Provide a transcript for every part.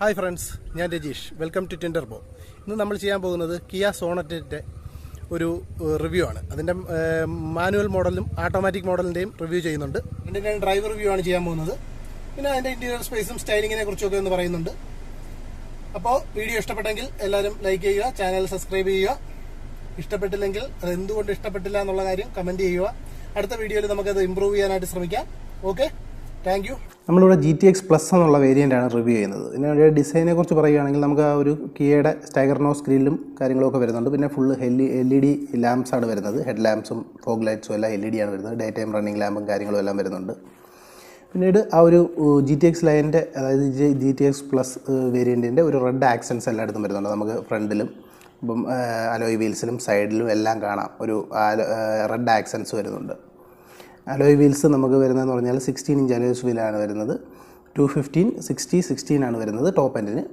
Hi friends, ഞാൻ Rajeesh. Welcome to ടിൻഡർബോ. ഇന്ന് നമ്മൾ ചെയ്യാൻ പോകുന്നത് കിയ സോണറ്റിൻ്റെ ഒരു റിവ്യൂ ആണ്. അതിൻ്റെ മാനുവൽ മോഡലും ഓട്ടോമാറ്റിക് മോഡലിൻ്റെയും റിവ്യൂ ചെയ്യുന്നുണ്ട്. പിന്നെ ഞാൻ ഡ്രൈവർ റിവ്യൂ ആണ് ചെയ്യാൻ പോകുന്നത്. പിന്നെ അതിൻ്റെ ഇൻറ്റീരിയർ സ്പേസും സ്റ്റൈലിങ്ങിനെ കുറിച്ചൊക്കെ ഒന്ന് പറയുന്നുണ്ട്. അപ്പോൾ വീഡിയോ ഇഷ്ടപ്പെട്ടെങ്കിൽ എല്ലാവരും ലൈക്ക് ചെയ്യുക, ചാനൽ സബ്സ്ക്രൈബ് ചെയ്യുക. ഇഷ്ടപ്പെട്ടില്ലെങ്കിൽ അത് എന്തുകൊണ്ട് ഇഷ്ടപ്പെട്ടില്ല എന്നുള്ള കാര്യം കമൻറ്റ് ചെയ്യുക. അടുത്ത വീഡിയോയിൽ നമുക്കത് ഇമ്പ്രൂവ് ചെയ്യാനായിട്ട് ശ്രമിക്കാം. Okay, thank you. നമ്മളിവിടെ GTX Plus എന്നുള്ള വേരിയൻ്റാണ് റിവ്യൂ ചെയ്യുന്നത്. ഇതിൻ്റെ ഡിസൈനെ കുറിച്ച് പറയുകയാണെങ്കിൽ നമുക്ക് ആ ഒരു കിയയുടെ സ്റ്റൈഗർനോസ് ഗ്രില്ലും കാര്യങ്ങളൊക്കെ വരുന്നുണ്ട്. പിന്നെ ഫുള്ള് LED ലാംപ്സ് ആണ് വരുന്നത്. ഹെഡ് ലാംപ്സും ഫോഗ് ലൈറ്റ്സും എല്ലാം LED ആണ് വരുന്നത്. ഡേ ടൈം റണ്ണിങ് ലാമ്പും കാര്യങ്ങളും എല്ലാം വരുന്നുണ്ട്. പിന്നീട് ആ ഒരു GTX ലൈനിൻ്റെ, അതായത് GTX Plus വേരിയൻറ്റിൻ്റെ ഒരു റെഡ് ആക്സൻസ് എല്ലായിടത്തും വരുന്നുണ്ട്. നമുക്ക് ഫ്രണ്ടിലും ഇപ്പം അലോയ് വീൽസിലും സൈഡിലും എല്ലാം കാണാം ഒരു റെഡ് ആക്സൻസ് വരുന്നുണ്ട്. അലോയ് വീൽസ് നമുക്ക് വരുന്നതെന്ന് പറഞ്ഞാൽ 16 ഇഞ്ച് അലോയ്സ് വീലാണ് വരുന്നത്. 215, 60, 16 ആണ് വരുന്നത് ടോപ്പ് എൻഡിന്.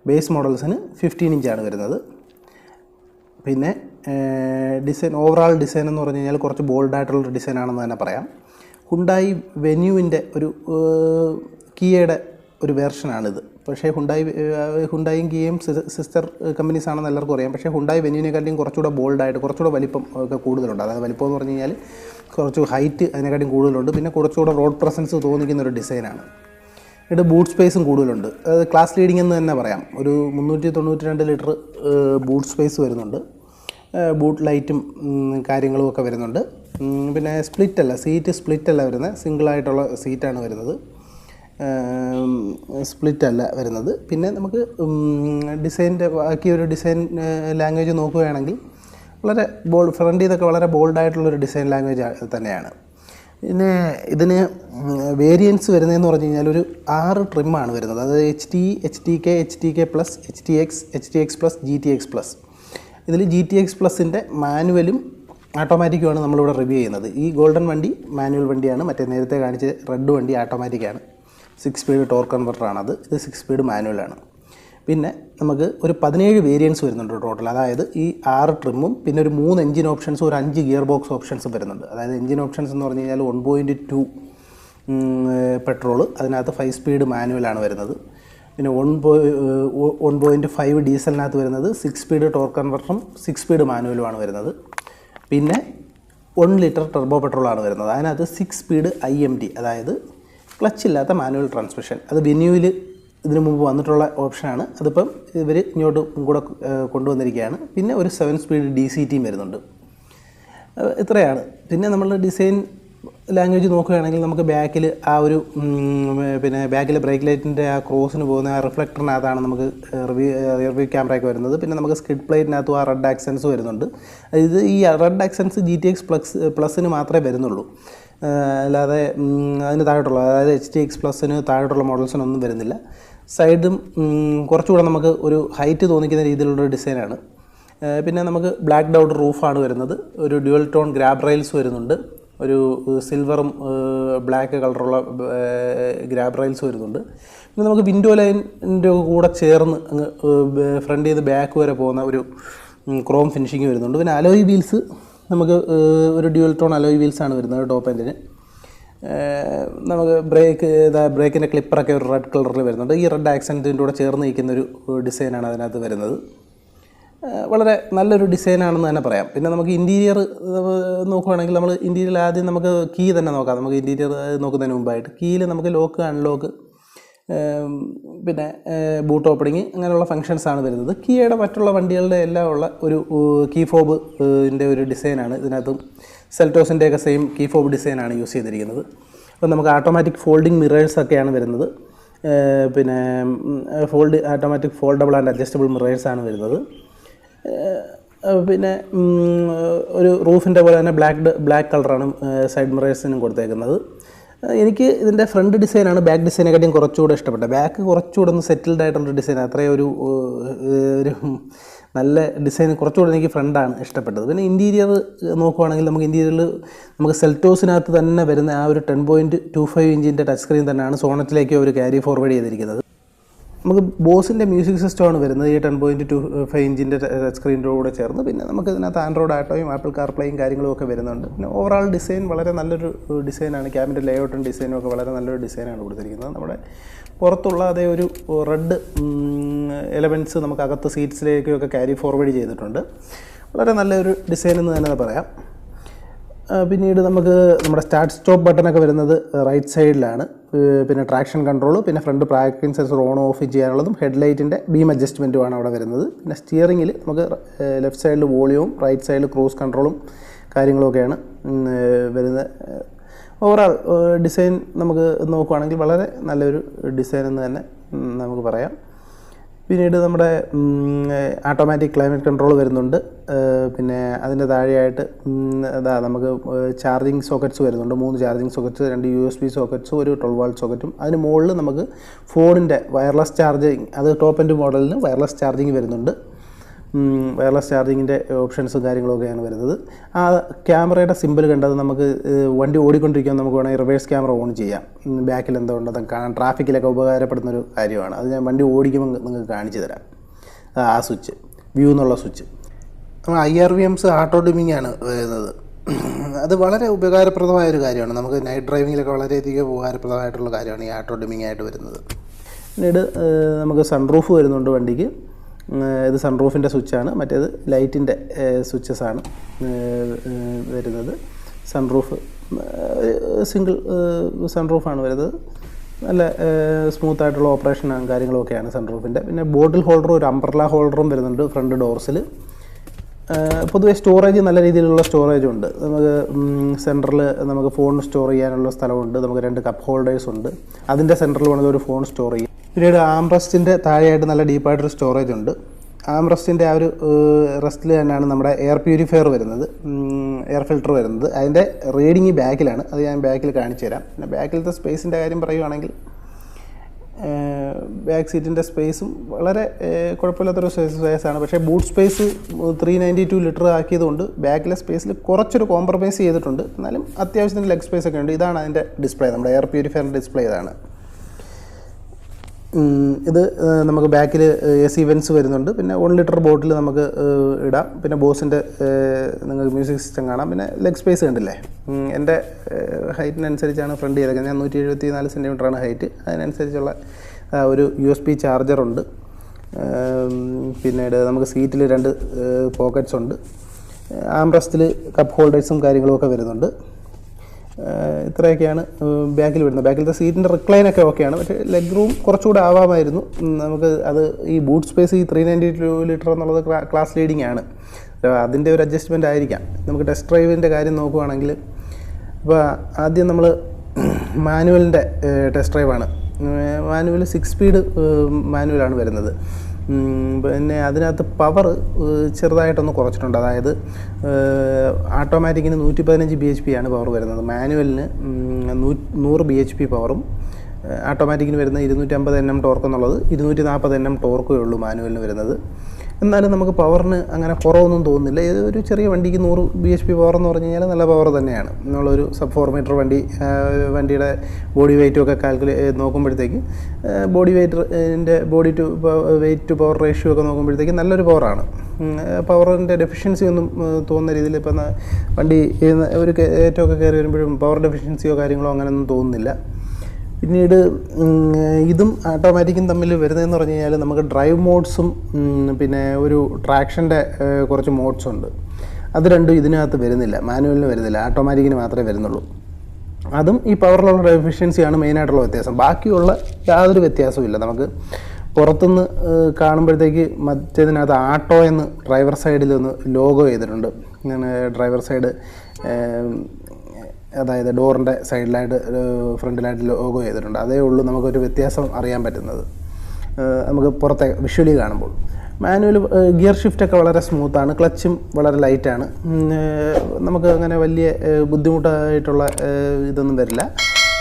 ബേസ് മോഡൽസിന് 15 ഇഞ്ചാണ് വരുന്നത്. പിന്നെ ഡിസൈൻ, ഓവറാൾ ഡിസൈൻ എന്ന് പറഞ്ഞു കഴിഞ്ഞാൽ കുറച്ച് ബോൾഡായിട്ടുള്ളൊരു ഡിസൈനാണെന്ന് തന്നെ പറയാം. ഹുണ്ടായി വെന്യൂവിൻ്റെ ഒരു കിയയുടെ ഒരു വേർഷനാണിത്. പക്ഷേ ഹുണ്ടായും കിയയും സിസ്റ്റർ കമ്പനീസ് ആണെന്ന് എല്ലാവർക്കും അറിയാം. പക്ഷേ ഹുണ്ടായി വെന്യൂവിനെക്കാട്ടിയും കുറച്ചുകൂടെ ബോൾഡായിട്ട്, കുറച്ചുകൂടെ വലിപ്പം ഒക്കെ കൂടുതലുണ്ട്. അതായത് വലിപ്പം എന്ന് പറഞ്ഞു കഴിഞ്ഞാൽ കുറച്ച് ഹൈറ്റ് അതിനെക്കാട്ടിയും കൂടുതലുണ്ട്. പിന്നെ കുറച്ചുകൂടെ റോഡ് പ്രസൻസ് തോന്നിക്കുന്ന ഒരു ഡിസൈനാണ്. ഇവിടെ ബൂട്ട് സ്പേസും കൂടുതലുണ്ട്. അത് ക്ലാസ് ലീഡിംഗ് എന്ന് തന്നെ പറയാം. ഒരു 392 ലിറ്റർ ബൂട്ട് സ്പേസ് വരുന്നുണ്ട്. ബൂട്ട് ലൈറ്റും കാര്യങ്ങളും ഒക്കെ വരുന്നുണ്ട്. പിന്നെ സീറ്റ് സ്പ്ലിറ്റ് അല്ല വരുന്നത്, സിംഗിളായിട്ടുള്ള സീറ്റാണ് വരുന്നത്, സ്പ്ലിറ്റ് അല്ല വരുന്നത്. പിന്നെ നമുക്ക് ഡിസൈൻ്റെ ബാക്കി ഒരു ഡിസൈൻ ലാംഗ്വേജ് നോക്കുകയാണെങ്കിൽ വളരെ ഫ്രണ്ടിൽ നിന്നൊക്കെ വളരെ ബോൾഡായിട്ടുള്ളൊരു ഡിസൈൻ ലാംഗ്വേജ് തന്നെയാണ്. പിന്നെ ഇതിന് വേരിയൻസ് വരുന്നതെന്ന് പറഞ്ഞു കഴിഞ്ഞാൽ ഒരു 6 ട്രിമ്മാണ് വരുന്നത്. അതായത് HT, HTK, HTK Plus, HTX Plus, GTX Plus. ഇതിൽ GTX Plusൻ്റെ മാനുവലും ഓട്ടോമാറ്റിക്കുമാണ് നമ്മളിവിടെ റിവ്യൂ ചെയ്യുന്നത്. ഈ ഗോൾഡൻ വണ്ടി മാനുവൽ വണ്ടിയാണ്. മറ്റേ നേരത്തെ കാണിച്ച റെഡ് വണ്ടി ഓട്ടോമാറ്റിക്കാണ്. 6 സ്പീഡ് ടോർക്ക് കൺവെർട്ടറാണത്. ഇത് 6 സ്പീഡ് മാനുവലാണ്. പിന്നെ നമുക്ക് ഒരു 17 വേരിയൻസ് വരുന്നുണ്ട് ടോട്ടൽ. അതായത് ഈ 6 ട്രിമ്മും പിന്നെ ഒരു 3 എഞ്ചിൻ ഓപ്ഷൻസും ഒരു 5 ഗിയർ ബോക്സ് ഓപ്ഷൻസും വരുന്നുണ്ട്. അതായത് എഞ്ചിൻ ഓപ്ഷൻസ് എന്ന് പറഞ്ഞു കഴിഞ്ഞാൽ 1.2 പെട്രോള്, അതിനകത്ത് 5 സ്പീഡ് മാനുവലാണ് വരുന്നത്. പിന്നെ 1.5 ഡീസലിനകത്ത് വരുന്നത് 6 സ്പീഡ് ടോർക്ക് കൺവെർട്ടറും 6 സ്പീഡ് മാനുവലുമാണ് വരുന്നത്. പിന്നെ 1 ലിറ്റർ ടെർബോ പെട്രോളാണ് വരുന്നത്. അതിനകത്ത് 6 സ്പീഡ് IMT, അതായത് ക്ലച്ച് ഇല്ലാത്ത മാനുവൽ ട്രാൻസ്മിഷൻ. അത് വെന്യൂവിൽ ഇതിനു മുമ്പ് വന്നിട്ടുള്ള ഓപ്ഷനാണ്. അതിപ്പം ഇവർ ഇങ്ങോട്ടും കൂടെ കൊണ്ടുവന്നിരിക്കുകയാണ്. പിന്നെ ഒരു 7 സ്പീഡ് DCTയും വരുന്നുണ്ട്. ഇത്രയാണ്. പിന്നെ നമ്മൾ ഡിസൈൻ ലാംഗ്വേജ് നോക്കുകയാണെങ്കിൽ നമുക്ക് ബാക്കിൽ ആ ഒരു പിന്നെ ബാക്കിൽ ബ്രേക്ക് ലൈറ്റിൻ്റെ ആ ക്രോസിന് പോകുന്ന ആ റിഫ്ലക്ടറിനകത്താണ് നമുക്ക് റിയർവ്യൂ ക്യാമറയൊക്കെ വരുന്നത്. പിന്നെ നമുക്ക് സ്കിഡ് പ്ലേറ്റിനകത്തും ആ റെഡ് ആക്സൻസ് വരുന്നുണ്ട്. ഇത് ഈ റെഡ് ആക്സൻസ് GTX പ്ലസിന് മാത്രമേ വരുന്നുള്ളൂ. അല്ലാതെ അതിന് താഴോട്ടുള്ള, അതായത് HTX Plusന് താഴോട്ടുള്ള മോഡൽസിനൊന്നും വരുന്നില്ല. സൈഡും കുറച്ചുകൂടെ നമുക്ക് ഒരു ഹൈറ്റ് തോന്നിക്കുന്ന രീതിയിലുള്ളൊരു ഡിസൈനാണ്. പിന്നെ നമുക്ക് ബ്ലാക്ക് ഡൗട്ട് റൂഫാണ് വരുന്നത്. ഒരു ഡ്യുവൽ ടോൺ ഗ്രാബ് റെയിൽസ് വരുന്നുണ്ട്. ഒരു സിൽവറും ബ്ലാക്ക് കളറുള്ള ഗ്രാബ് റെയിൽസ് വരുന്നുണ്ട്. പിന്നെ നമുക്ക് വിൻഡോ ലൈനിൻ്റെ കൂടെ ചേർന്ന് അങ്ങ് ഫ്രണ്ടിൽ നിന്ന് ബാക്ക് വരെ പോകുന്ന ഒരു ക്രോം ഫിനിഷിങ് വരുന്നുണ്ട്. പിന്നെ അലോയ് വീൽസ് നമുക്ക് ഒരു ഡ്യുവൽ ടോൺ അലോയ് വീൽസാണ് വരുന്നത് ടോപ്പ് എൻഡിന്. നമുക്ക് ബ്രേക്കിൻ്റെ ക്ലിപ്പറൊക്കെ ഒരു റെഡ് കളറിൽ വരുന്നുണ്ട്. ഈ റെഡ് ആക്സൻറ്റിൻ്റെ കൂടെ ചേർന്ന് നിൽക്കുന്നൊരു ഡിസൈനാണ് അതിനകത്ത് വരുന്നത്. വളരെ നല്ലൊരു ഡിസൈനാണെന്ന് തന്നെ പറയാം. പിന്നെ നമുക്ക് ഇൻറ്റീരിയർ നോക്കുകയാണെങ്കിൽ നമ്മൾ ഇൻറ്റീരിയർ ആദ്യം നമുക്ക് കീ തന്നെ നോക്കാം. നമുക്ക് ഇൻറ്റീരിയർ നോക്കുന്നതിന് മുമ്പായിട്ട് കീയിൽ നമുക്ക് ലോക്ക്, അൺലോക്ക്, പിന്നെ ബൂട്ട് ഓപ്പണിങ്, അങ്ങനെയുള്ള ഫങ്ഷൻസാണ് വരുന്നത്. കിയയുടെ മറ്റുള്ള വണ്ടികളുടെ എല്ലാം ഉള്ള ഒരു കീ ഫോബിൻ്റെ ഒരു ഡിസൈനാണ് ഇതിനകത്തും. സെൽറ്റോസിൻ്റെയൊക്കെ സെയിം കീ ഫോബ് ഡിസൈനാണ് യൂസ് ചെയ്തിരിക്കുന്നത്. അപ്പോൾ നമുക്ക് ഓട്ടോമാറ്റിക് ഫോൾഡിങ് മിറേഴ്സൊക്കെയാണ് വരുന്നത്. പിന്നെ ഓട്ടോമാറ്റിക് ഫോൾഡബിൾ ആൻഡ് അഡ്ജസ്റ്റബിൾ മിറേഴ്സാണ് വരുന്നത്. പിന്നെ ഒരു റൂഫിൻ്റെ പോലെ തന്നെ ബ്ലാക്ക് കളറാണ് സൈഡ് മിറേഴ്സിനും കൊടുത്തേക്കുന്നത്. എനിക്ക് ഇതിൻ്റെ ഫ്രണ്ട് ഡിസൈനാണ് ബാക്ക് ഡിസൈനെക്കാട്ടിയും കുറച്ചുകൂടെ ഇഷ്ടപ്പെട്ടത്. ബാക്ക് കുറച്ചുകൂടെ ഒന്ന് സെറ്റിൽഡ് ആയിട്ടുള്ളൊരു ഡിസൈൻ, അത്രയും ഒരു നല്ല ഡിസൈൻ കുറച്ചുകൂടെ എനിക്ക് ഫ്രണ്ടാണ് ഇഷ്ടപ്പെട്ടത്. പിന്നെ ഇൻറ്റീരിയർ നോക്കുവാണെങ്കിൽ നമുക്ക് ഇൻറ്റീരിയറിൽ നമുക്ക് സെൽറ്റോസിനകത്ത് തന്നെ വരുന്ന ആ ഒരു 10.25 ഇഞ്ചിൻ്റെ ടച്ച് സ്ക്രീൻ തന്നെയാണ് സോണറ്റിലേക്ക് അവർ ക്യാരി ഫോർവേഡ് ചെയ്തിരിക്കുന്നത്. നമുക്ക് ബോസിൻ്റെ മ്യൂസിക് സിസ്റ്റമാണ് വരുന്നത് ഈ 10.25 ഇഞ്ചിൻ്റെ സ്ക്രീനിൻ്റെ കൂടെ ചേർന്ന്. പിന്നെ നമുക്ക് ഇതിനകത്ത് ആൻഡ്രോയിഡ് ആട്ടോയും ആപ്പിൾ കാർപ്ലേയും കാര്യങ്ങളും ഒക്കെ വരുന്നുണ്ട്. പിന്നെ ഓവറാൾ ഡിസൈൻ വളരെ നല്ലൊരു ഡിസൈനാണ്. ക്യാബിൻ്റെ ലേഔട്ടും ഡിസൈനും ഒക്കെ വളരെ നല്ലൊരു ഡിസൈനാണ് കൊടുത്തിരിക്കുന്നത്. നമ്മുടെ പുറത്തുള്ള അതേ ഒരു റെഡ് എലമെൻറ്റ്സ് നമുക്ക് അകത്ത് സീറ്റ്സിലേക്കൊക്കെ ക്യാരി ഫോർവേഡ് ചെയ്തിട്ടുണ്ട്. വളരെ നല്ലൊരു ഡിസൈൻ എന്ന് തന്നെ പറയാം. പിന്നീട് നമുക്ക് നമ്മുടെ സ്റ്റാർട്ട് സ്റ്റോപ്പ് ബട്ടണൊക്കെ വരുന്നത് റൈറ്റ് സൈഡിലാണ്. പിന്നെ ട്രാക്ഷൻ കൺട്രോൾ, പിന്നെ front parking sensor on off ചെയ്യാനുള്ളതും ഹെഡ്ലൈറ്റിൻ്റെ ബീം അഡ്ജസ്റ്റ്മെൻറ്റുമാണ് അവിടെ വരുന്നത്. പിന്നെ സ്റ്റിയറിങ്ങിൽ നമുക്ക് ലെഫ്റ്റ് സൈഡിൽ വോളിയവും റൈറ്റ് സൈഡിൽ ക്രൂസ് കൺട്രോളും കാര്യങ്ങളൊക്കെയാണ് വരുന്നത്. ഓവറാൾ ഡിസൈൻ നമുക്ക് നോക്കുകയാണെങ്കിൽ വളരെ നല്ലൊരു ഡിസൈൻ എന്ന് തന്നെ നമുക്ക് പറയാം. പിന്നീട് നമ്മുടെ ഓട്ടോമാറ്റിക് ക്ലൈമറ്റ് കൺട്രോൾ വരുന്നുണ്ട്. പിന്നെ അതിൻ്റെ താഴെയായിട്ട് നമുക്ക് ചാർജിങ് സോക്കറ്റ്സ് വരുന്നുണ്ട്. 3 ചാർജിങ് സോക്കറ്റ്സ്, 2 USB സോക്കറ്റ്സും ഒരു 12 വാട്ട് സോക്കറ്റും. അതിന് മുകളിൽ നമുക്ക് ഫോണിൻ്റെ വയർലെസ് ചാർജിങ്, അത് ടോപ്പ് എൻഡ് മോഡലിന് വയർലെസ് ചാർജിങ് വരുന്നുണ്ട്. വയർലെസ് ചാർജിങ്ങിൻ്റെ ഓപ്ഷൻസും കാര്യങ്ങളൊക്കെയാണ് വരുന്നത്. ആ ക്യാമറയുടെ സിമ്പിൾ കണ്ടത് നമുക്ക് വണ്ടി ഓടിക്കൊണ്ടിരിക്കുമ്പോൾ നമുക്ക് വേണമെങ്കിൽ റിവേഴ്സ് ക്യാമറ ഓൺ ചെയ്യാം. ബാക്കിൽ എന്തോ ഉണ്ടെന്ന് കാണാൻ ട്രാഫിക്കിലൊക്കെ ഉപകാരപ്പെടുന്നൊരു കാര്യമാണ്. അത് ഞാൻ വണ്ടി ഓടിക്കുമ്പോൾ നിങ്ങൾക്ക് കാണിച്ചു തരാം. ആ സ്വിച്ച്, വ്യൂ എന്നുള്ള സ്വിച്ച്. IRVMs ആട്ടോ ഡിമ്മിങ് ആണ് വരുന്നത്. അത് വളരെ ഉപകാരപ്രദമായൊരു കാര്യമാണ്. നമുക്ക് നൈറ്റ് ഡ്രൈവിങ്ങിലൊക്കെ വളരെയധികം ഉപകാരപ്രദമായിട്ടുള്ള കാര്യമാണ് ഈ ആട്ടോ ഡിമ്മിങ് ആയിട്ട് വരുന്നത്. പിന്നീട് നമുക്ക് സൺറൂഫ് വരുന്നുണ്ട് വണ്ടിക്ക്. ഇത് സൺറൂഫിൻ്റെ സ്വിച്ചാണ്. മറ്റേത് ലൈറ്റിൻ്റെ സ്വിച്ചസാണ് വരുന്നത്. സൺറൂഫ് സിംഗിൾ സൺറൂഫാണ് വരുന്നത്. നല്ല സ്മൂത്തായിട്ടുള്ള ഓപ്പറേഷനും കാര്യങ്ങളൊക്കെയാണ് സൺറൂഫിൻ്റെ. പിന്നെ ബോട്ടിൽ ഹോൾഡറും ഒരു അംബ്രല്ല ഹോൾഡറും വരുന്നുണ്ട് ഫ്രണ്ട് ഡോർസിൽ. പൊതുവേ സ്റ്റോറേജ് നല്ല രീതിയിലുള്ള സ്റ്റോറേജ് ഉണ്ട്. നമുക്ക് സെൻറ്ററിൽ നമുക്ക് ഫോൺ സ്റ്റോർ ചെയ്യാനുള്ള സ്ഥലമുണ്ട്. നമുക്ക് 2 കപ്പ് ഹോൾഡേഴ്സ് ഉണ്ട്. അതിൻ്റെ സെൻറ്ററിൽ വേണമെങ്കിൽ ഒരു ഫോൺ സ്റ്റോർ ചെയ്യും. പിന്നീട് ആംറസ്റ്റിൻ്റെ താഴെയായിട്ട് നല്ല ഡീപ്പായിട്ടൊരു സ്റ്റോറേജ് ഉണ്ട്. ആംറസ്റ്റിൻ്റെ ആ ഒരു റെസ്റ്റിൽ തന്നെയാണ് നമ്മുടെ എയർ പ്യൂരിഫയർ വരുന്നത്, എയർ ഫിൽറ്റർ വരുന്നത്. അതിൻ്റെ റീഡിങ് ബാക്കിലാണ്. അത് ഞാൻ ബാക്കിൽ കാണിച്ചു തരാം. പിന്നെ ബാക്കിലത്തെ സ്പേസിൻ്റെ കാര്യം പറയുകയാണെങ്കിൽ ബാക്ക് സീറ്റിൻ്റെ സ്പേസും വളരെ കുഴപ്പമില്ലാത്തൊരു സ്പേസാണ്. പക്ഷേ ബൂട്ട് സ്പേസ് 392 ലിറ്റർ ആക്കിയതുകൊണ്ട് ബാക്കിലെ സ്പേസിൽ കുറച്ചൊരു കോംപ്രമൈസ് ചെയ്തിട്ടുണ്ട്. എന്നാലും അത്യാവശ്യത്തിന് ലെഗ് സ്പേസ് ഒക്കെ ഉണ്ട്. ഇതാണ് അതിൻ്റെ ഡിസ്പ്ലേ, നമ്മുടെ എയർ പ്യൂരിഫയറിൻ്റെ ഡിസ്പ്ലേ ഇതാണ്. ഇത് നമുക്ക് ബാക്കിൽ AC വെൻസ് വരുന്നുണ്ട്. പിന്നെ 1 ലിറ്റർ ബോട്ടിൽ നമുക്ക് ഇടാം. പിന്നെ ബോസിൻ്റെ നിങ്ങൾക്ക് മ്യൂസിക് സിസ്റ്റം കാണാം. പിന്നെ ലെഗ് സ്പേസ് കണ്ടില്ലേ, എൻ്റെ ഹൈറ്റിനനുസരിച്ചാണ് ഫ്രണ്ട് ചെയ്തേക്കുന്നത്. ഞാൻ 174 സെൻറ്റിമീറ്ററാണ് ഹൈറ്റ്. അതിനനുസരിച്ചുള്ള ഒരു USB ചാർജറുണ്ട്. പിന്നീട് നമുക്ക് സീറ്റിൽ 2 പോക്കറ്റ്സ് ഉണ്ട്. ആംറസ്റ്റിൽ കപ്പ് ഹോൾഡേഴ്സും കാര്യങ്ങളുമൊക്കെ വരുന്നുണ്ട്. ഇത്രയൊക്കെയാണ് ബാക്കിൽ വരുന്നത്. ബാക്കിലത്തെ സീറ്റിൻ്റെ റിക്ലൈനൊക്കെ ഓക്കെയാണ്. പക്ഷേ ലെഗ് റൂം കുറച്ചുകൂടെ ആവാമായിരുന്നു. നമുക്ക് അത് ഈ ബൂട്ട് സ്പേസ് ഈ 392 ലിറ്റർ എന്നുള്ളത് ക്ലാസ് ലീഡിങ് ആണ്. അതിൻ്റെ ഒരു അഡ്ജസ്റ്റ്മെൻ്റ് ആയിരിക്കാം. നമുക്ക് ടെസ്റ്റ് ഡ്രൈവിൻ്റെ കാര്യം നോക്കുകയാണെങ്കിൽ, ഇപ്പോൾ ആദ്യം നമ്മൾ മാനുവലിൻ്റെ ടെസ്റ്റ് ഡ്രൈവാണ്. മാനുവൽ 6 സ്പീഡ് മാനുവലാണ് വരുന്നത്. പിന്നെ അതിനകത്ത് പവർ ചെറുതായിട്ടൊന്ന് കുറച്ചിട്ടുണ്ട്. അതായത് ഓട്ടോമാറ്റിക്കിന് 115 bhp ആണ് പവർ വരുന്നത്. മാനുവലിന് 100 bhp പവറും ഓട്ടോമാറ്റിക്കിന് വരുന്ന 250 Nm ടോർക്ക് എന്നുള്ളത് 240 Nm ടോർക്കേ ഉള്ളൂ മാനുവലിന് വരുന്നത്. എന്നാലും നമുക്ക് പവറിന് അങ്ങനെ കുറവൊന്നും തോന്നുന്നില്ല. ഇത് ഒരു ചെറിയ വണ്ടിക്ക് 100 bhp പവർ എന്ന് പറഞ്ഞു കഴിഞ്ഞാൽ നല്ല പവർ തന്നെയാണ്. നമ്മളൊരു സബ് 4 മീറ്റർ വണ്ടിയുടെ ബോഡി വെയ്റ്റും ഒക്കെ നോക്കുമ്പോഴത്തേക്ക് ബോഡി വെയ്റ്റിൻ്റെ വെയ്റ്റ് ടു പവർ റേഷ്യോ ഒക്കെ നോക്കുമ്പോഴത്തേക്ക് നല്ലൊരു പവറാണ്. പവറിൻ്റെ ഡെഫിഷ്യൻസി ഒന്നും തോന്നുന്ന രീതിയിൽ ഇപ്പം വണ്ടി ഒരു കയറ്റമൊക്കെ കയറി വരുമ്പോഴും പവർ ഡെഫിഷ്യൻസിയോ കാര്യങ്ങളോ അങ്ങനെയൊന്നും തോന്നുന്നില്ല. പിന്നീട് ഇതും ഓട്ടോമാറ്റിക്കും തമ്മിൽ വരുന്നതെന്ന് പറഞ്ഞു കഴിഞ്ഞാൽ നമുക്ക് ഡ്രൈവ് മോഡ്സും പിന്നെ ഒരു ട്രാക്ഷൻ്റെ കുറച്ച് മോഡ്സ് ഉണ്ട്. അത് രണ്ടും ഇതിനകത്ത് വരുന്നില്ല, മാനുവലിന് വരുന്നില്ല, ഓട്ടോമാറ്റിക്കിന് മാത്രമേ വരുന്നുള്ളൂ. അതും ഈ പവറിലുള്ള എഫിഷ്യൻസിയാണ് മെയിനായിട്ടുള്ള വ്യത്യാസം. ബാക്കിയുള്ള യാതൊരു വ്യത്യാസവും ഇല്ല. നമുക്ക് പുറത്തുനിന്ന് കാണുമ്പോഴത്തേക്ക് മറ്റേതിനകത്ത് ആട്ടോ എന്ന് ഡ്രൈവർ സൈഡിൽ ഒന്ന് ലോഗോ ചെയ്തിട്ടുണ്ട്. ഡ്രൈവർ സൈഡ് അതായത് ഡോറിൻ്റെ സൈഡിലായിട്ട് ഫ്രണ്ടിലായിട്ട് ലോഗോ ചെയ്തിട്ടുണ്ട്. അതേ ഉള്ളൂ നമുക്കൊരു വ്യത്യാസം അറിയാൻ പറ്റുന്നത് നമുക്ക് പുറത്തെ വിഷ്വലി കാണുമ്പോൾ. മാനുവൽ ഗിയർ ഷിഫ്റ്റൊക്കെ വളരെ സ്മൂത്താണ്. ക്ലച്ചും വളരെ ലൈറ്റാണ്. നമുക്ക് അങ്ങനെ വലിയ ബുദ്ധിമുട്ടായിട്ടുള്ള ഇതൊന്നും വരില്ല.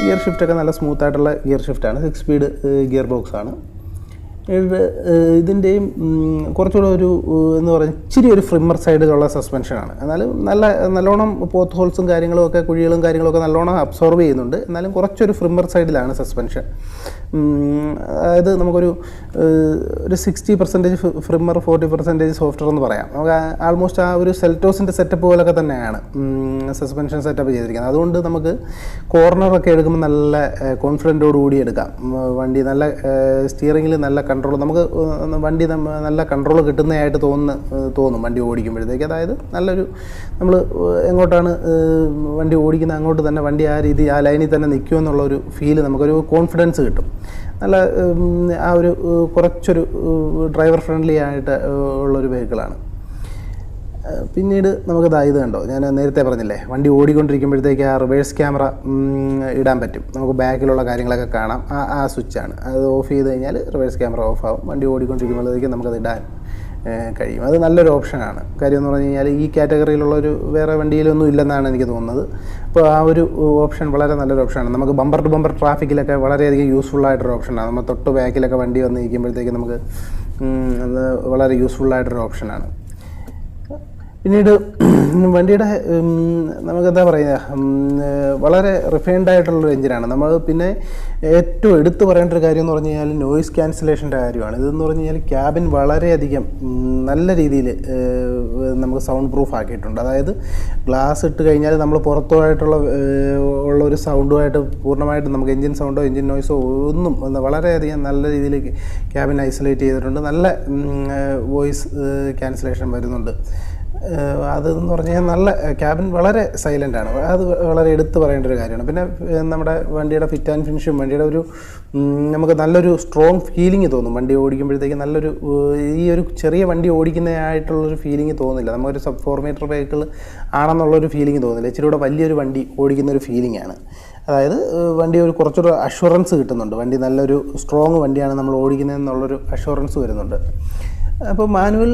ഗിയർ ഷിഫ്റ്റൊക്കെ നല്ല സ്മൂത്തായിട്ടുള്ള ഗിയർ ഷിഫ്റ്റാണ്. 6 സ്പീഡ് ഗിയർ ബോക്സാണ്. ഇതിൻ്റെയും കുറച്ചുകൂടെ ഒരു എന്ന് പറഞ്ഞാൽ ഇച്ചിരി ഒരു ഫ്രിമ്മർ സൈഡിലുള്ള സസ്പെൻഷനാണ്. എന്നാലും നല്ലോണം പോത്ത് ഹോൾസും കാര്യങ്ങളും ഒക്കെ കുഴികളും കാര്യങ്ങളൊക്കെ നല്ലോണം അബ്സോർവ് ചെയ്യുന്നുണ്ട്. എന്നാലും കുറച്ചൊരു ഫ്രിമ്മർ സൈഡിലാണ് സസ്പെൻഷൻ. അതായത് നമുക്കൊരു 60% ഫ്രിമ്മർ 40% സോഫ്റ്റ്വെയർ എന്ന് പറയാം. നമുക്ക് ആൾമോസ്റ്റ് ആ ഒരു സെൽറ്റോസിൻ്റെ സെറ്റപ്പ് പോലൊക്കെ തന്നെയാണ് സസ്പെൻഷൻ സെറ്റപ്പ് ചെയ്തിരിക്കുന്നത്. അതുകൊണ്ട് നമുക്ക് കോർണറൊക്കെ എടുക്കുമ്പോൾ നല്ല കോൺഫിഡൻറ്റോടുകൂടി എടുക്കാം. വണ്ടി നല്ല സ്റ്റിയറിങ്ങിൽ നല്ല കൺട്രോൾ, നമുക്ക് വണ്ടി നല്ല കൺട്രോൾ കിട്ടുന്നതായിട്ട് തോന്നും വണ്ടി ഓടിക്കുമ്പോഴത്തേക്ക്. അതായത് നല്ലൊരു നമ്മൾ എങ്ങോട്ടാണ് വണ്ടി ഓടിക്കുന്നത് അങ്ങോട്ട് തന്നെ വണ്ടി ആ ലൈനിൽ തന്നെ നിൽക്കുമെന്നുള്ളൊരു ഫീല്, നമുക്കൊരു കോൺഫിഡൻസ് കിട്ടും. നല്ല ആ ഒരു കുറച്ചൊരു ഡ്രൈവർ ഫ്രണ്ട്ലി ആയിട്ട് ഉള്ളൊരു വെഹിക്കിളാണ്. പിന്നീട് നമുക്ക് ഇത് കണ്ടോ, ഞാൻ നേരത്തെ പറഞ്ഞില്ലേ വണ്ടി ഓടിക്കൊണ്ടിരിക്കുമ്പോഴത്തേക്ക് ആ റിവേഴ്സ് ക്യാമറ ഇടാൻ പറ്റും. നമുക്ക് ബാക്കിലുള്ള കാര്യങ്ങളൊക്കെ കാണാം. ആ സ്വിച്ചാണ്, അത് ഓഫ് ചെയ്ത് കഴിഞ്ഞാൽ റിവേഴ്സ് ക്യാമറ ഓഫ് ആവും. വണ്ടി ഓടിക്കൊണ്ടിരിക്കുമ്പോഴത്തേക്ക് നമുക്കത് ഇടാൻ കഴിയും. അത് നല്ലൊരു ഓപ്ഷനാണ്. കാര്യം എന്ന് പറഞ്ഞു കഴിഞ്ഞാൽ ഈ കാറ്റഗറിയിലുള്ളൊരു വേറെ വണ്ടിയിലൊന്നും ഇല്ലെന്നാണ് എനിക്ക് തോന്നുന്നത്. അപ്പോൾ ആ ഒരു ഓപ്ഷൻ വളരെ നല്ലൊരു ഓപ്ഷനാണ്. നമുക്ക് ബമ്പർ ടു ബമ്പർ ട്രാഫിക്കിലൊക്കെ വളരെയധികം യൂസ്ഫുള്ളായിട്ടൊരു ഓപ്ഷനാണ്. നമ്മൾ തൊട്ട് ബാക്കിലൊക്കെ വണ്ടി വന്ന് നിൽക്കുമ്പോഴത്തേക്ക് നമുക്ക് വളരെ യൂസ്ഫുള്ളായിട്ടൊരു ഓപ്ഷനാണ്. പിന്നീട് വണ്ടിയുടെ നമുക്കെന്താ പറയുക, വളരെ റിഫൈൻഡ് ആയിട്ടുള്ളൊരു എഞ്ചിനാണ്. നമ്മൾ പിന്നെ ഏറ്റവും എടുത്തു പറയേണ്ട ഒരു കാര്യം എന്ന് പറഞ്ഞു കഴിഞ്ഞാൽ നോയിസ് ക്യാൻസലേഷൻ്റെ കാര്യമാണ്. ഇതെന്ന് പറഞ്ഞു കഴിഞ്ഞാൽ ക്യാബിൻ വളരെയധികം നല്ല രീതിയിൽ നമുക്ക് സൗണ്ട് പ്രൂഫ് ആക്കിയിട്ടുണ്ട്. അതായത് ഗ്ലാസ് ഇട്ട് കഴിഞ്ഞാൽ നമ്മൾ പുറത്തുമായിട്ടുള്ള ഒരു സൗണ്ടുമായിട്ട് പൂർണ്ണമായിട്ടും നമുക്ക് എഞ്ചിൻ സൗണ്ടോ എഞ്ചിൻ നോയ്സോ ഒന്നും വളരെയധികം നല്ല രീതിയിൽ ക്യാബിൻ ഐസൊലേറ്റ് ചെയ്തിട്ടുണ്ട്. നല്ല വോയിസ് ക്യാൻസലേഷൻ വരുന്നുണ്ട്. അതെന്ന് പറഞ്ഞു കഴിഞ്ഞാൽ നല്ല ക്യാബിൻ വളരെ സൈലൻ്റാണ്. അത് വളരെ എടുത്തു പറയേണ്ട ഒരു കാര്യമാണ്. പിന്നെ നമ്മുടെ വണ്ടിയുടെ ഫിറ്റ് ആൻഡ് ഫിനിഷും വണ്ടിയുടെ ഒരു നമുക്ക് നല്ലൊരു സ്ട്രോങ് ഫീലിംഗ് തോന്നും വണ്ടി ഓടിക്കുമ്പോഴത്തേക്ക്. നല്ലൊരു ഈ ഒരു ചെറിയ വണ്ടി ഓടിക്കുന്നതായിട്ടുള്ളൊരു ഫീലിംഗ് തോന്നില്ല. നമുക്കൊരു സബ് 4 മീറ്റർ വെഹിക്കിൾ ആണെന്നുള്ളൊരു ഫീലിംഗ് തോന്നില്ല. ഇച്ചിരി കൂടെ വലിയൊരു വണ്ടി ഓടിക്കുന്നൊരു ഫീലിംഗാണ്. അതായത് വണ്ടി ഒരു കുറച്ചുകൂടെ അഷ്വറൻസ് കിട്ടുന്നുണ്ട്. വണ്ടി നല്ലൊരു സ്ട്രോങ് വണ്ടിയാണ് നമ്മൾ ഓടിക്കുന്നതെന്നുള്ളൊരു അഷ്വറൻസ് വരുന്നുണ്ട്. അപ്പോൾ മാനുവൽ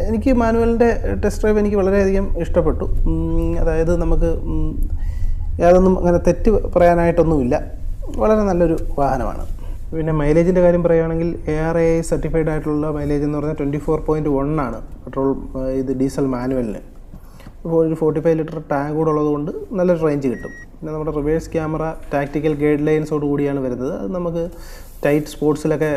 എനിക്ക് മാനുവലിൻ്റെ ടെസ്റ്റ് ഡ്രൈവ് എനിക്ക് വളരെയധികം ഇഷ്ടപ്പെട്ടു. അതായത് നമുക്ക് യാതൊന്നും അങ്ങനെ തെറ്റ് പറയാനായിട്ടൊന്നുമില്ല. വളരെ നല്ലൊരു വാഹനമാണ്. പിന്നെ മൈലേജിൻ്റെ കാര്യം പറയുകയാണെങ്കിൽ ARAI സർട്ടിഫൈഡ് ആയിട്ടുള്ള മൈലേജ് എന്ന് പറഞ്ഞാൽ 24.1 ആണ് പെട്രോൾ ഇത് ഡീസൽ മാനുവലിന്. അപ്പോൾ ഒരു 45 ലിറ്റർ ടാങ്ക് കൂടെ ഉള്ളതുകൊണ്ട് നല്ലൊരു റേഞ്ച് കിട്ടും. പിന്നെ നമ്മുടെ റിവേഴ്സ് ക്യാമറ ടാക്റ്റിക്കൽ ഗൈഡ് ലൈൻസോട് കൂടിയാണ് വരുന്നത്. അത് നമുക്ക് ടൈറ്റ് സ്പോർട്സിലൊക്കെ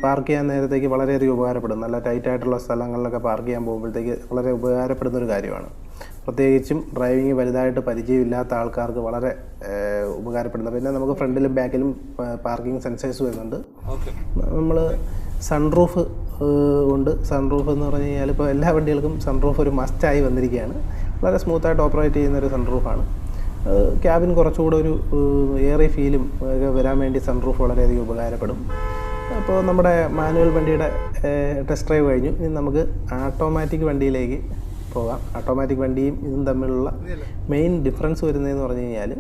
പാർക്ക് ചെയ്യാൻ നേരത്തേക്ക് വളരെയധികം ഉപകാരപ്പെടും. നല്ല ടൈറ്റായിട്ടുള്ള സ്ഥലങ്ങളിലൊക്കെ പാർക്ക് ചെയ്യാൻ പോകുമ്പോഴത്തേക്ക് വളരെ ഉപകാരപ്പെടുന്നൊരു കാര്യമാണ്. പ്രത്യേകിച്ചും ഡ്രൈവിംഗ് വലുതായിട്ട് പരിചയമില്ലാത്ത ആൾക്കാർക്ക് വളരെ ഉപകാരപ്പെടുന്നത്. പിന്നെ നമുക്ക് ഫ്രണ്ടിലും ബാക്കിലും പാർക്കിംഗ് സെൻസേഴ്സ് വരുന്നുണ്ട്. നമ്മൾ സൺറൂഫ് ഉണ്ട്. സൺറൂഫ് എന്ന് പറഞ്ഞു കഴിഞ്ഞാൽ ഇപ്പോൾ എല്ലാ വണ്ടികൾക്കും സൺറൂഫ് ഒരു മസ്റ്റായി വന്നിരിക്കുകയാണ്. വളരെ സ്മൂത്തായിട്ട് ഓപ്പറേറ്റ് ചെയ്യുന്നൊരു സൺറൂഫാണ്. ക്യാബിൻ കുറച്ചുകൂടെ ഒരു ഏറിയ ഫീലും ഒക്കെ വരാൻ വേണ്ടി സൺറൂഫ് വളരെയധികം ഉപകാരപ്പെടും. അപ്പോൾ നമ്മുടെ മാനുവൽ വണ്ടിയുടെ ടെസ്റ്റ് ഡ്രൈവ് കഴിഞ്ഞു. ഇനി നമുക്ക് ഓട്ടോമാറ്റിക് വണ്ടിയിലേക്ക് പോകാം. ഓട്ടോമാറ്റിക് വണ്ടിയും ഇതും തമ്മിലുള്ള മെയിൻ ഡിഫറൻസ് വരുന്നതെന്ന് പറഞ്ഞു കഴിഞ്ഞാൽ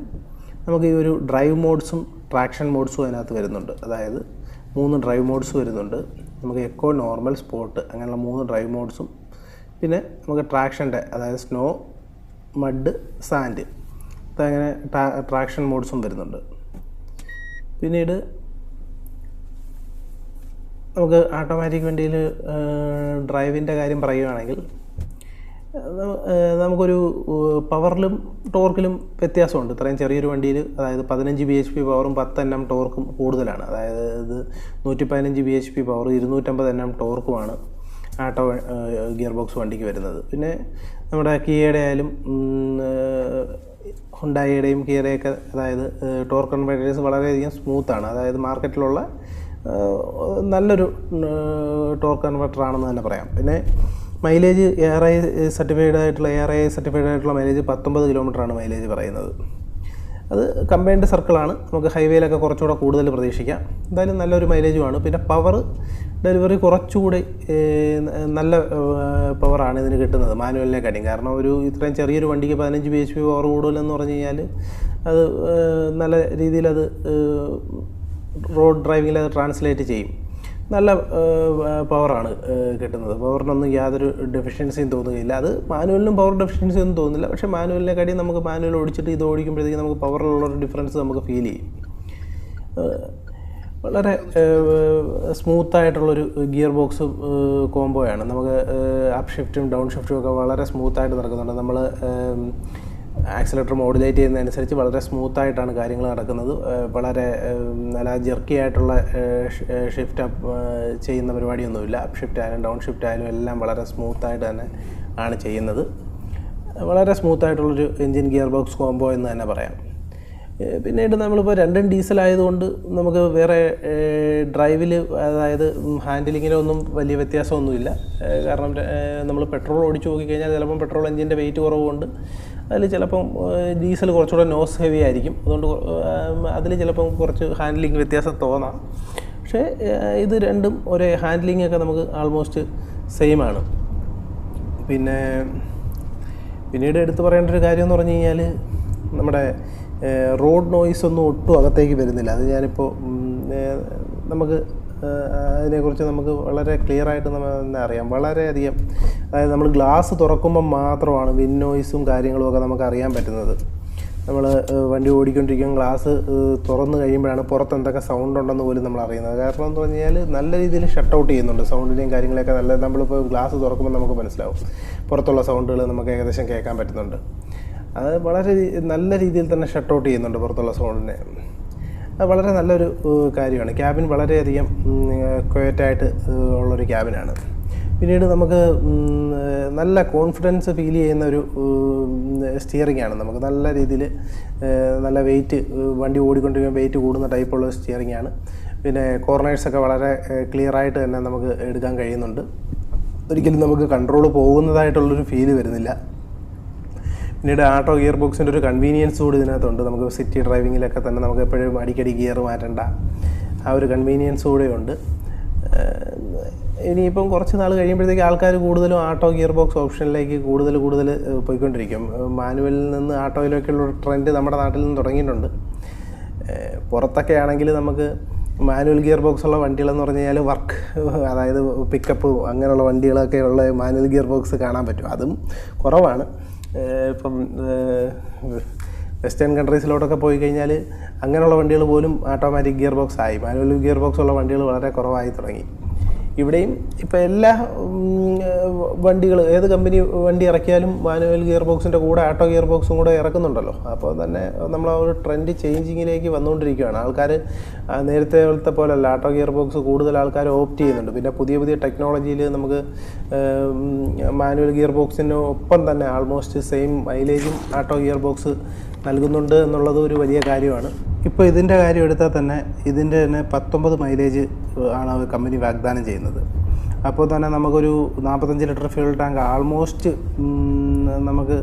നമുക്ക് ഈ ഒരു ഡ്രൈവ് മോഡ്സും ട്രാക്ഷൻ മോഡ്സും അതിനകത്ത് വരുന്നുണ്ട്. അതായത് 3 ഡ്രൈവ് മോഡ്സ് വരുന്നുണ്ട്. നമുക്ക് എക്കോ, നോർമൽ, സ്പോർട്ട് അങ്ങനെയുള്ള 3 ഡ്രൈവ് മോഡ്സും പിന്നെ നമുക്ക് ട്രാക്ഷൻ്റെ അതായത് സ്നോ, മഡ്, സാൻഡ് അങ്ങനെ ട്രാക്ഷൻ മോഡ്സും വരുന്നുണ്ട്. പിന്നീട് നമുക്ക് ഓട്ടോമാറ്റിക് വണ്ടിയിൽ ഡ്രൈവിൻ്റെ കാര്യം പറയുകയാണെങ്കിൽ നമുക്കൊരു പവറിലും ടോർക്കിലും വ്യത്യാസമുണ്ട്. ഇത്രയും ചെറിയൊരു വണ്ടിയിൽ അതായത് 15 bhp പവറും 10 Nm ടോർക്കും കൂടുതലാണ്. അതായത് ഇത് 115 bhp പവറും 250 Nm ടോർക്കുമാണ് ആട്ടോ ഗിയർ ബോക്സ് വണ്ടിക്ക് വരുന്നത്. പിന്നെ നമ്മുടെ കിയയുടെ ആയാലും ഹുണ്ടായിയുടെയും കിയയുടെയൊക്കെ അതായത് ടോർക്ക് കൺവേർട്ടേഴ്സ് വളരെയധികം സ്മൂത്താണ്. അതായത് മാർക്കറ്റിലുള്ള നല്ലൊരു ടോർക്ക് കൺവേർട്ടറാണെന്ന് തന്നെ പറയാം. പിന്നെ മൈലേജ് ARAI സർട്ടിഫൈഡ് ആയിട്ടുള്ള മൈലേജ് 19 കിലോമീറ്ററാണ് മൈലേജ് പറയുന്നത്. അത് കമ്പൈൻഡ് സർക്കിളാണ്. നമുക്ക് ഹൈവേയിലൊക്കെ കുറച്ചുകൂടെ കൂടുതൽ പ്രതീക്ഷിക്കാം. എന്തായാലും നല്ലൊരു മൈലേജുമാണ്. പിന്നെ പവർ ഡെലിവറി കുറച്ചുകൂടി നല്ല പവറാണ് ഇതിന് കിട്ടുന്നത് മാനുവലിനെക്കാട്ടിയും. കാരണം ഒരു ഇത്രയും ചെറിയൊരു വണ്ടിക്ക് 15 bhp പവർ കൂടുതലെന്ന് പറഞ്ഞു കഴിഞ്ഞാൽ അത് നല്ല രീതിയിലത് റോഡ് ഡ്രൈവിങ്ങിൽ അത് ട്രാൻസ്ലേറ്റ് ചെയ്യും. നല്ല പവറാണ് കിട്ടുന്നത്. പവറിനൊന്നും യാതൊരു ഡെഫിഷ്യൻസിയും തോന്നുകയില്ല. അത് മാനുവലിനും പവർ ഡെഫിഷ്യൻസി ഒന്നും തോന്നുന്നില്ല. പക്ഷേ മാനുവലിനെക്കാട്ടിയും നമുക്ക് മാനുവൽ ഓടിച്ചിട്ട് ഇത് ഓടിക്കുമ്പോഴത്തേക്കും നമുക്ക് പവറിലുള്ളൊരു ഡിഫറൻസ് നമുക്ക് ഫീൽ ചെയ്യും. വളരെ സ്മൂത്തായിട്ടുള്ളൊരു ഗിയർ ബോക്സ് കോംബോയാണ്. നമുക്ക് അപ്പ് ഷിഫ്റ്റും ഡൗൺ ഷിഫ്റ്റും ഒക്കെ വളരെ സ്മൂത്തായിട്ട് നടക്കുന്നുണ്ട്. നമ്മൾ ആക്സിലേറ്റർ മോഡുലേറ്റ് ചെയ്യുന്നതനുസരിച്ച് വളരെ സ്മൂത്തായിട്ടാണ് കാര്യങ്ങൾ നടക്കുന്നത്. വളരെ നല്ല ജെർക്കി ആയിട്ടുള്ള ഷിഫ്റ്റ് അപ്പ് ചെയ്യുന്ന പരിപാടിയൊന്നുമില്ല. അപ്പ് ഷിഫ്റ്റ് ആയാലും ഡൗൺ ഷിഫ്റ്റ് ആയാലും എല്ലാം വളരെ സ്മൂത്തായിട്ട് തന്നെ ആണ് ചെയ്യുന്നത്. വളരെ സ്മൂത്തായിട്ടുള്ളൊരു എൻജിൻ ഗിയർ ബോക്സ് കോംബോ എന്ന് തന്നെ പറയാം. പിന്നീട് നമ്മളിപ്പോൾ രണ്ടും ഡീസലായതുകൊണ്ട് നമുക്ക് വേറെ ഡ്രൈവിൽ, അതായത് ഹാൻഡിലിങ്ങിലൊന്നും വലിയ വ്യത്യാസമൊന്നുമില്ല. കാരണം നമ്മൾ പെട്രോൾ ഓടിച്ച് നോക്കിക്കഴിഞ്ഞാൽ ചിലപ്പം പെട്രോൾ എൻജിൻ്റെ വെയിറ്റ് കുറവുകൊണ്ട് അതിൽ ചിലപ്പം ഡീസൽ കുറച്ചുകൂടെ നോസ് ഹെവി ആയിരിക്കും. അതുകൊണ്ട് അതിൽ ചിലപ്പം കുറച്ച് ഹാൻഡിലിംഗ് വ്യത്യാസം തോന്നാം. പക്ഷേ ഇത് രണ്ടും ഒരേ ഹാൻഡിലിങ്ങൊക്കെ നമുക്ക് ആൾമോസ്റ്റ് സെയിമാണ്. പിന്നീട് എടുത്തു പറയേണ്ട ഒരു കാര്യം എന്ന് പറഞ്ഞു കഴിഞ്ഞാൽ നമ്മുടെ റോഡ് നോയ്സ് ഒന്നും ഒട്ടും അകത്തേക്ക് വരുന്നില്ല. അത് ഞാനിപ്പോൾ നമുക്ക് അതിനെക്കുറിച്ച് നമുക്ക് വളരെ ക്ലിയറായിട്ട് തന്നെ അറിയാം. വളരെയധികം, അതായത് നമ്മൾ ഗ്ലാസ് തുറക്കുമ്പം മാത്രമാണ് വിൻ നോയ്സും കാര്യങ്ങളുമൊക്കെ നമുക്ക് അറിയാൻ പറ്റുന്നത്. നമ്മൾ വണ്ടി ഓടിക്കൊണ്ടിരിക്കുമ്പോൾ ഗ്ലാസ് തുറന്നു കഴിയുമ്പോഴാണ് പുറത്ത് എന്തൊക്കെ സൗണ്ട് ഉണ്ടെന്ന് പോലും നമ്മൾ അറിയുന്നത്. കാരണം എന്ന് പറഞ്ഞു കഴിഞ്ഞാൽ നല്ല രീതിയിൽ ഷട്ട് ഔട്ട് ചെയ്യുന്നുണ്ട് സൗണ്ടിനെയും കാര്യങ്ങളൊക്കെ. നല്ല നമ്മളിപ്പോൾ ഗ്ലാസ് തുറക്കുമ്പോൾ നമുക്ക് മനസ്സിലാവും പുറത്തുള്ള സൗണ്ടുകൾ നമുക്ക് ഏകദേശം കേൾക്കാൻ പറ്റുന്നുണ്ട്. അത് വളരെ നല്ല രീതിയിൽ തന്നെ ഷട്ട് ഔട്ട് ചെയ്യുന്നുണ്ട് പുറത്തുള്ള സൗണ്ടിനെ. അത് വളരെ നല്ലൊരു കാര്യമാണ്. ക്യാബിൻ വളരെയധികം ക്വയറ്റായിട്ട് ഉള്ളൊരു ക്യാബിനാണ്. പിന്നീട് നമുക്ക് നല്ല കോൺഫിഡൻസ് ഫീൽ ചെയ്യുന്ന ഒരു സ്റ്റിയറിംഗ് ആണ്. നമുക്ക് നല്ല രീതിയിൽ നല്ല വെയിറ്റ്, വണ്ടി ഓടിക്കൊണ്ടിരിക്കുമ്പോൾ വെയിറ്റ് കൂടുന്ന ടൈപ്പുള്ള സ്റ്റിയറിംഗ് ആണ്. പിന്നെ കോർണേഴ്സൊക്കെ വളരെ ക്ലിയറായിട്ട് തന്നെ നമുക്ക് എടുക്കാൻ കഴിയുന്നുണ്ട്. ഒരിക്കലും നമുക്ക് കൺട്രോൾ പോകുന്നതായിട്ടുള്ളൊരു ഫീല് വരുന്നില്ല. പിന്നീട് ആട്ടോ ഗിയർ ബോക്സിൻ്റെ ഒരു കൺവീനിയൻസ് കൂടി ഇതിനകത്തുണ്ട്. നമുക്ക് സിറ്റി ഡ്രൈവിങ്ങിലൊക്കെ തന്നെ നമുക്ക് എപ്പോഴും അടിക്കടി ഗിയർ മാറ്റേണ്ട ആ ഒരു കൺവീനിയൻസ് കൂടെ ഉണ്ട്. ഇനിയിപ്പം കുറച്ച് നാൾ കഴിയുമ്പോഴത്തേക്ക് ആൾക്കാർ കൂടുതലും ആട്ടോ ഗിയർ ബോക്സ് ഓപ്ഷനിലേക്ക് കൂടുതൽ പോയിക്കൊണ്ടിരിക്കും. മാനുവലിൽ നിന്ന് ആട്ടോയിലേക്കുള്ള ട്രെൻഡ് നമ്മുടെ നാട്ടിൽ നിന്ന് തുടങ്ങിയിട്ടുണ്ട്. പുറത്തൊക്കെ ആണെങ്കിൽ നമുക്ക് മാനുവൽ ഗിയർ ബോക്സ് ഉള്ള വണ്ടികളെന്ന് പറഞ്ഞു കഴിഞ്ഞാൽ വർക്ക്, അതായത് പിക്കപ്പ് അങ്ങനെയുള്ള വണ്ടികളൊക്കെ ഉള്ള മാനുവൽ ഗിയർ ബോക്സ് കാണാൻ പറ്റും. അതും കുറവാണ്. ഇപ്പം വെസ്റ്റേൺ കൺട്രീസിലോട്ടൊക്കെ പോയി കഴിഞ്ഞാൽ അങ്ങനെയുള്ള വണ്ടികൾ പോലും ഓട്ടോമാറ്റിക് ഗിയർ ബോക്സ് ആയി. മാനുവൽ ഗിയർ ബോക്സ് ഉള്ള വണ്ടികൾ വളരെ കുറവായി തുടങ്ങി. ഇവിടെയും ഇപ്പോൾ എല്ലാ വണ്ടികൾ, ഏത് കമ്പനി വണ്ടി ഇറക്കിയാലും മാനുവൽ ഗിയർ ബോക്സിൻ്റെ കൂടെ ആട്ടോ ഗിയർ ബോക്സും കൂടെ ഇറക്കുന്നുണ്ടല്ലോ. അപ്പോൾ തന്നെ നമ്മൾ ആ ഒരു ട്രെൻഡ് ചേഞ്ചിങ്ങിലേക്ക് വന്നുകൊണ്ടിരിക്കുകയാണ്. ആൾക്കാർ നേരത്തെ പോലെയല്ല, ആട്ടോ ഗിയർ ബോക്സ് കൂടുതൽ ആൾക്കാർ ഓപ്റ്റ് ചെയ്യുന്നുണ്ട്. പിന്നെ പുതിയ ടെക്നോളജിയിൽ നമുക്ക് മാനുവൽ ഗിയർ ബോക്സിന് ഒപ്പം തന്നെ ആൾമോസ്റ്റ് സെയിം മൈലേജും ആട്ടോ ഗിയർ ബോക്സ് നൽകുന്നുണ്ട് എന്നുള്ളത് ഒരു വലിയ കാര്യമാണ്. ഇപ്പോൾ ഇതിൻ്റെ കാര്യം എടുത്താൽ തന്നെ ഇതിൻ്റെ തന്നെ 19 മൈലേജ് ആണ് കമ്പനി വാഗ്ദാനം ചെയ്യുന്നത്. അപ്പോൾ തന്നെ നമുക്കൊരു 45 ലിറ്റർ ഫ്യൂൽ ടാങ്ക് ആൾമോസ്റ്റ് നമുക്ക്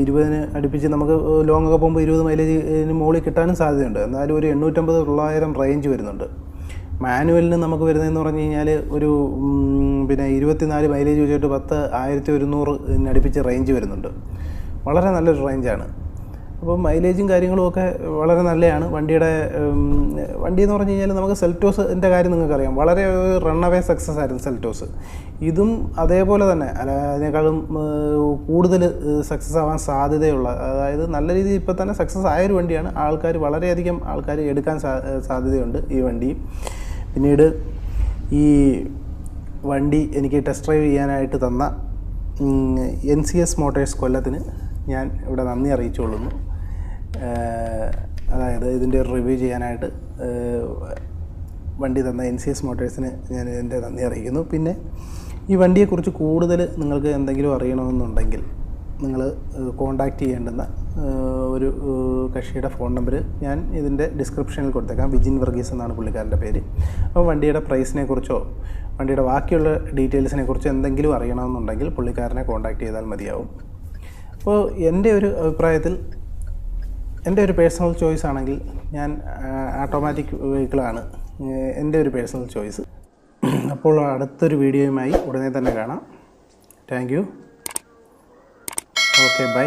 20 അടുപ്പിച്ച് നമുക്ക് ലോങ് ഒക്കെ പോകുമ്പോൾ 20 മൈലേജിന് മുകളിൽ കിട്ടാനും സാധ്യതയുണ്ട്. എന്നാലും ഒരു 850-900 റേഞ്ച് വരുന്നുണ്ട്. മാനുവലിന് നമുക്ക് വരുന്നതെന്ന് പറഞ്ഞു കഴിഞ്ഞാൽ ഒരു 24 മൈലേജ് വെച്ചിട്ട് 1100 അടുപ്പിച്ച് റേഞ്ച് വരുന്നുണ്ട്. വളരെ നല്ലൊരു റേഞ്ചാണ്. അപ്പോൾ മൈലേജും കാര്യങ്ങളുമൊക്കെ വളരെ നല്ലതാണ്. വണ്ടി എന്ന് പറഞ്ഞു കഴിഞ്ഞാൽ നമുക്ക് സെൽറ്റോസിൻ്റെ കാര്യം നിങ്ങൾക്കറിയാം, വളരെ റൺ അവേ സക്സസ് ആയിരുന്നു സെൽറ്റോസ്. ഇതും അതേപോലെ തന്നെ അതിനേക്കാളും കൂടുതൽ സക്സസ് ആവാൻ സാധ്യതയുള്ള, അതായത് നല്ല രീതിയിൽ ഇപ്പോൾ തന്നെ സക്സസ് ആയൊരു വണ്ടിയാണ്. വളരെയധികം ആൾക്കാർ എടുക്കാൻ സാധ്യതയുണ്ട് ഈ വണ്ടി. പിന്നീട് ഈ വണ്ടി എനിക്ക് ടെസ്റ്റ് ഡ്രൈവ് ചെയ്യാനായിട്ട് തന്ന NCS മോട്ടോഴ്സ് കൊല്ലത്തിന് ഞാൻ ഇവിടെ നന്ദി അറിയിച്ചുകൊള്ളുന്നു. അതായത് ഇതിൻ്റെ ഒരു റിവ്യൂ ചെയ്യാനായിട്ട് വണ്ടി തന്ന NCS മോട്ടോഴ്സിന് ഞാൻ എൻ്റെ നന്ദി അറിയിക്കുന്നു. പിന്നെ ഈ വണ്ടിയെക്കുറിച്ച് കൂടുതൽ നിങ്ങൾക്ക് എന്തെങ്കിലും അറിയണമെന്നുണ്ടെങ്കിൽ നിങ്ങൾ കോൺടാക്റ്റ് ചെയ്യേണ്ടുന്ന ഒരു കക്ഷിയുടെ ഫോൺ നമ്പർ ഞാൻ ഇതിൻ്റെ ഡിസ്ക്രിപ്ഷനിൽ കൊടുത്തേക്കാം. വിജിൻ വർഗീസ് എന്നാണ് പുള്ളിക്കാരൻ്റെ പേര്. അപ്പോൾ വണ്ടിയുടെ പ്രൈസിനെ കുറിച്ചോ വണ്ടിയുടെ ബാക്കിയുള്ള ഡീറ്റെയിൽസിനെ കുറിച്ചോ എന്തെങ്കിലും അറിയണമെന്നുണ്ടെങ്കിൽ പുള്ളിക്കാരനെ കോൺടാക്റ്റ് ചെയ്താൽ മതിയാവും. അപ്പോൾ എൻ്റെ ഒരു അഭിപ്രായത്തിൽ, എൻ്റെ ഒരു പേഴ്സണൽ ചോയ്സ് ആണെങ്കിൽ ഞാൻ ഓട്ടോമാറ്റിക് വെഹിക്കിളാണ് എൻ്റെ ഒരു പേഴ്സണൽ ചോയ്സ്. അപ്പോൾ അടുത്തൊരു വീഡിയോയുമായി ഉടനെ തന്നെ കാണാം. Thank you. Okay, by.